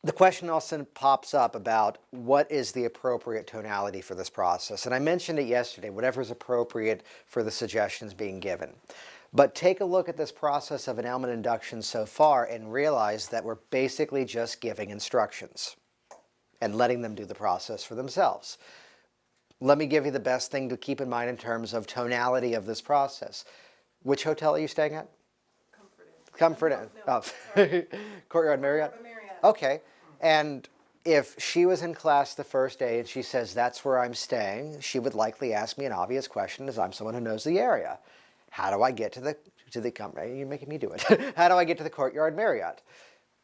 The question also pops up about what is the appropriate tonality for this process. And I mentioned it yesterday, whatever is appropriate for the suggestions being given. But take a look at this process of an element induction so far and realize that we're basically just giving instructions and letting them do the process for themselves. Let me give you the best thing to keep in mind in terms of tonality of this process. Which hotel are you staying at? Comfort Inn. No, Oh, Courtyard Marriott? Marriott. Okay. And if she was in class the first day and she says, that's where I'm staying, she would likely ask me an obvious question, as I'm someone who knows the area. How do I get to the you're making me do it. How do I get to the Courtyard Marriott?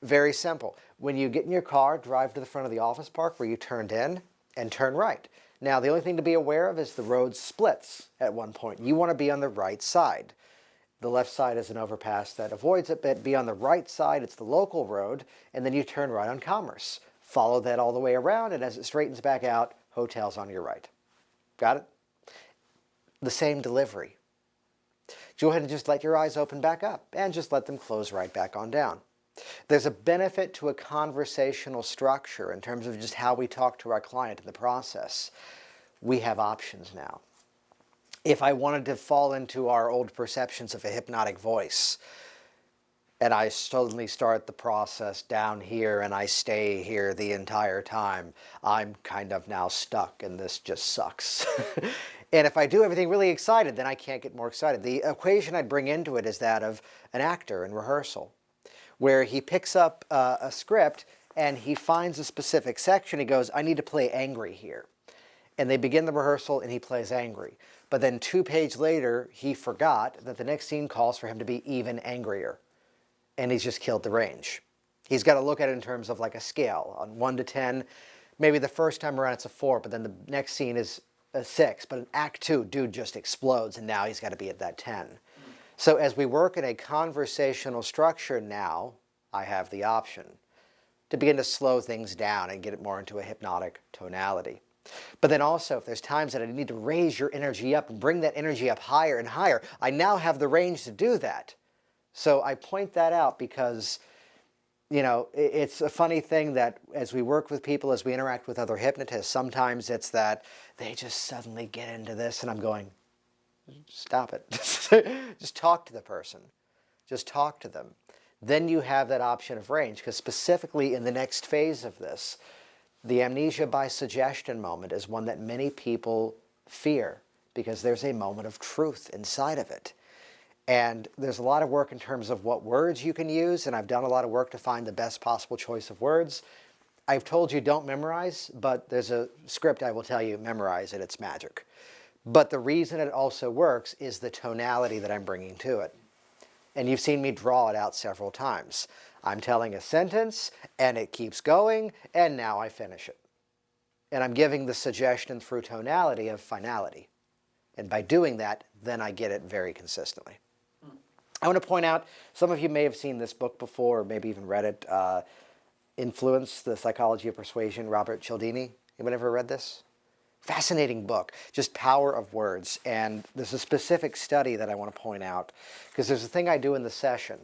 Very simple. When you get in your car, drive to the front of the office park where you turned in and turn right. Now, the only thing to be aware of is the road splits at one point. You want to be on the right side. The left side is an overpass that avoids it, but be on the right side, it's the local road, and then you turn right on Commerce. Follow that all the way around, and as it straightens back out, hotel's on your right. Got it? The same delivery. Go ahead and just let your eyes open back up, and just let them close right back on down. There's a benefit to a conversational structure in terms of just how we talk to our client in the process. We have options now. If I wanted to fall into our old perceptions of a hypnotic voice, and I suddenly start the process down here and I stay here the entire time, I'm kind of now stuck and this just sucks. And if I do everything really excited, then I can't get more excited. The equation I'd bring into it is that of an actor in rehearsal, where he picks up a script and he finds a specific section. He goes, I need to play angry here. And they begin the rehearsal and he plays angry. But then 2 pages later, he forgot that the next scene calls for him to be even angrier. And he's just killed the range. He's got to look at it in terms of like a scale. On 1 to 10, maybe the first time around it's a 4, but then the next scene is a 6. But in Act 2, dude just explodes, and now he's got to be at that 10. So as we work in a conversational structure now, I have the option to begin to slow things down and get it more into a hypnotic tonality. But then also, if there's times that I need to raise your energy up and bring that energy up higher and higher, I now have the range to do that. So I point that out because, you know, it's a funny thing that as we work with people, as we interact with other hypnotists, sometimes it's that they just suddenly get into this and I'm going, stop it. Just talk to the person. Just talk to them. Then you have that option of range, because specifically in the next phase of this, the amnesia by suggestion moment is one that many people fear because there's a moment of truth inside of it. And there's a lot of work in terms of what words you can use, and I've done a lot of work to find the best possible choice of words. I've told you don't memorize, but there's a script I will tell you, memorize it, it's magic. But the reason it also works is the tonality that I'm bringing to it. And you've seen me draw it out several times. I'm telling a sentence, and it keeps going, and now I finish it. And I'm giving the suggestion through tonality of finality. And by doing that, then I get it very consistently. I want to point out, some of you may have seen this book before, or maybe even read it, Influence, The Psychology of Persuasion, Robert Cialdini. Anyone ever read this? Fascinating book, just power of words. And there's a specific study that I want to point out, because there's a thing I do in the session.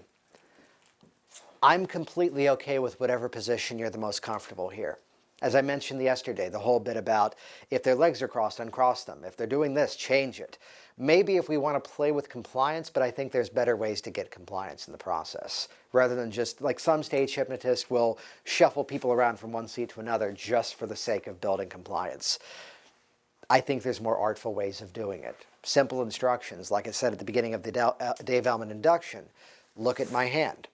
I'm completely okay with whatever position you're the most comfortable here. As I mentioned yesterday, the whole bit about if their legs are crossed, uncross them. If they're doing this, change it. Maybe if we want to play with compliance, but I think there's better ways to get compliance in the process. Rather than just, like some stage hypnotists will shuffle people around from one seat to another just for the sake of building compliance. I think there's more artful ways of doing it. Simple instructions, like I said at the beginning of the Dave Ellman induction. Look at my hand.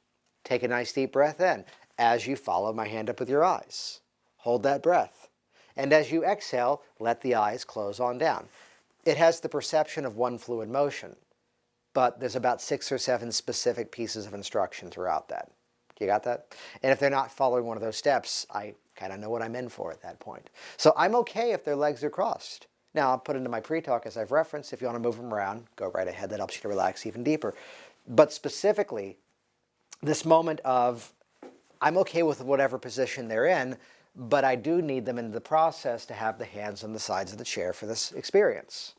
Take a nice deep breath in as you follow my hand up with your eyes. Hold that breath. And as you exhale, let the eyes close on down. It has the perception of one fluid motion, but there's about 6 or 7 specific pieces of instruction throughout that. You got that? And if they're not following one of those steps, I kind of know what I'm in for at that point. So I'm okay if their legs are crossed. Now, I'll put into my pre-talk, as I've referenced, if you want to move them around, go right ahead. That helps you to relax even deeper. But specifically, this moment of, I'm okay with whatever position they're in, but I do need them in the process to have the hands on the sides of the chair for this experience.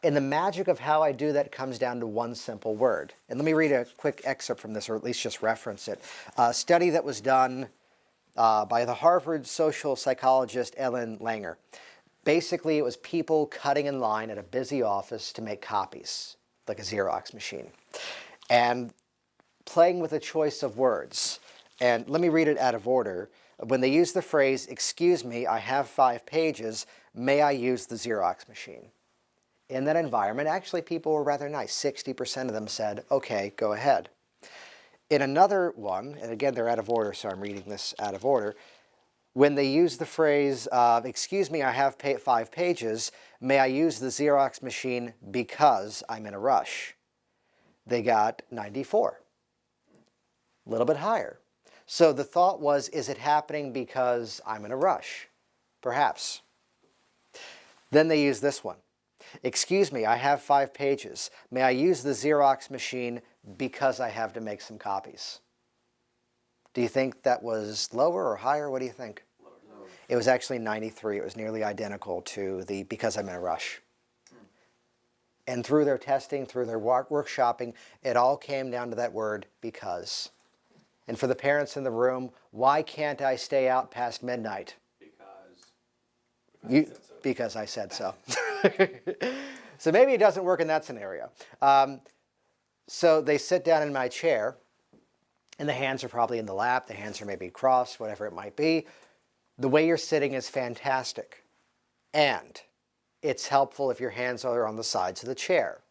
And the magic of how I do that comes down to one simple word. And let me read a quick excerpt from this, or at least just reference it. A study that was done by the Harvard social psychologist Ellen Langer. Basically, it was people cutting in line at a busy office to make copies, like a Xerox machine, and playing with a choice of words. And let me read it out of order. When they use the phrase, "Excuse me, I have 5 pages, may I use the Xerox machine?" In that environment, actually people were rather nice. 60% of them said, okay, go ahead. In another one, and again they're out of order, so I'm reading this out of order, when they use the phrase, "Excuse me, I have 5 pages, may I use the Xerox machine because I'm in a rush?" They got 94, a little bit higher. So the thought was, is it happening because I'm in a rush? Perhaps. Then they use this one. "Excuse me, I have 5 pages. May I use the Xerox machine because I have to make some copies?" Do you think that was lower or higher? What do you think? Lower. It was actually 93. It was nearly identical to the "because I'm in a rush." And through their testing, through their workshopping, it all came down to that word, because. And for the parents in the room, why can't I stay out past midnight? Because I said so. So maybe it doesn't work in that scenario. So they sit down in my chair, and the hands are probably in the lap, the hands are maybe crossed, whatever it might be. The way you're sitting is fantastic. And it's helpful if your hands are on the sides of the chair.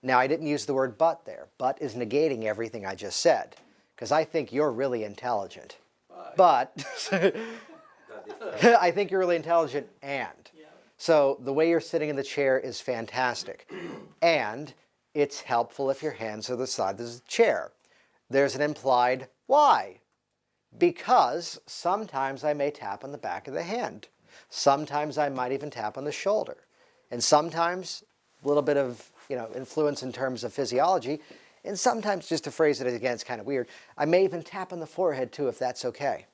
Now, I didn't use the word "but" there. "But" is negating everything I just said, because I think you're really intelligent. But I think you're really intelligent, and. So the way you're sitting in the chair is fantastic. And it's helpful if your hands are the side of the chair. There's an implied why. Because sometimes I may tap on the back of the hand. Sometimes I might even tap on the shoulder. And sometimes a little bit of influence in terms of physiology. And sometimes, just to phrase it again, it's kind of weird, I may even tap on the forehead too, if that's okay.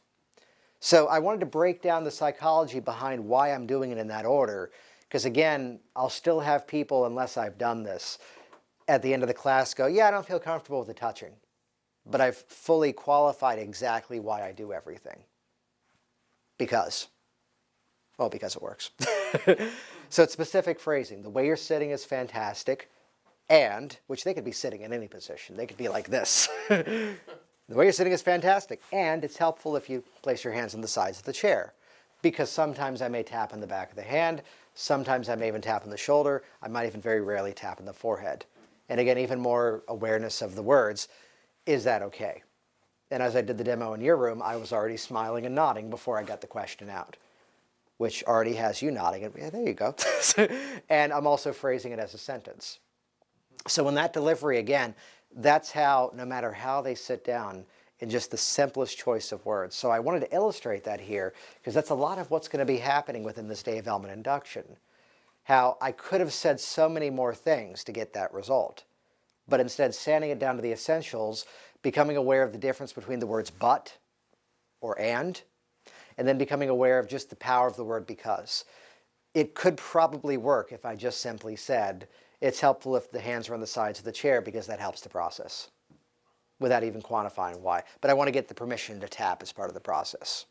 So I wanted to break down the psychology behind why I'm doing it in that order, because again, I'll still have people, unless I've done this, at the end of the class go, yeah, I don't feel comfortable with the touching. But I've fully qualified exactly why I do everything. Because it works. So it's specific phrasing. The way you're sitting is fantastic, and, which they could be sitting in any position. They could be like this. The way you're sitting is fantastic, and it's helpful if you place your hands on the sides of the chair, because sometimes I may tap on the back of the hand, sometimes I may even tap on the shoulder, I might even very rarely tap on the forehead. And again, even more awareness of the words, is that okay? And as I did the demo in your room, I was already smiling and nodding before I got the question out, which already has you nodding, and yeah, there you go. And I'm also phrasing it as a sentence. So in that delivery, again, that's how, no matter how they sit down, in just the simplest choice of words. So I wanted to illustrate that here, because that's a lot of what's going to be happening within this day of element induction. How I could have said so many more things to get that result, but instead sanding it down to the essentials, becoming aware of the difference between the words "but" or "and," and then becoming aware of just the power of the word "because." It could probably work if I just simply said, it's helpful if the hands are on the sides of the chair because that helps the process, without even quantifying why. But I want to get the permission to tap as part of the process.